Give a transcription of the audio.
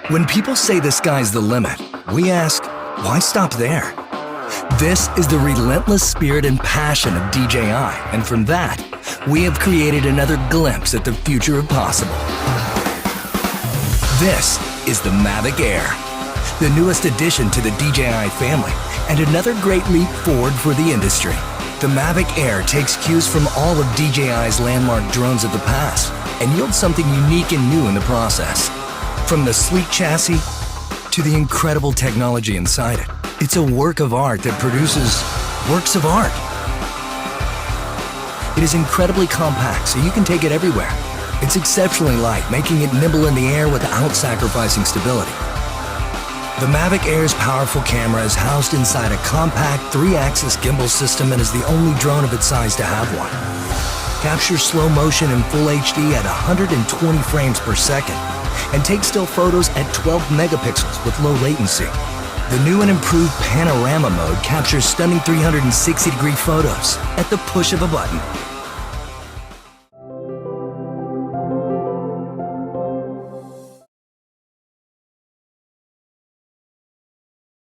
When people say the sky's the limit, we ask, why stop there? This is the relentless spirit and passion of DJI, and from that, we have created another glimpse at the future of possible. This is the Mavic Air, the newest addition to the DJI family, and another great leap forward for the industry. The Mavic Air takes cues from all of DJI's landmark drones of the past and yields something unique and new in the process. From the sleek chassis to the incredible technology inside it, it's a work of art that produces works of art. It is incredibly compact, so you can take it everywhere. It's exceptionally light, making it nimble in the air without sacrificing stability. The Mavic Air's powerful camera is housed inside a compact 3-axis gimbal system and is the only drone of its size to have one. Captures slow motion in full HD at 120 frames per second and takes still photos at 12 megapixels with low latency. The new and improved panorama mode captures stunning 360-degree photos at the push of a button.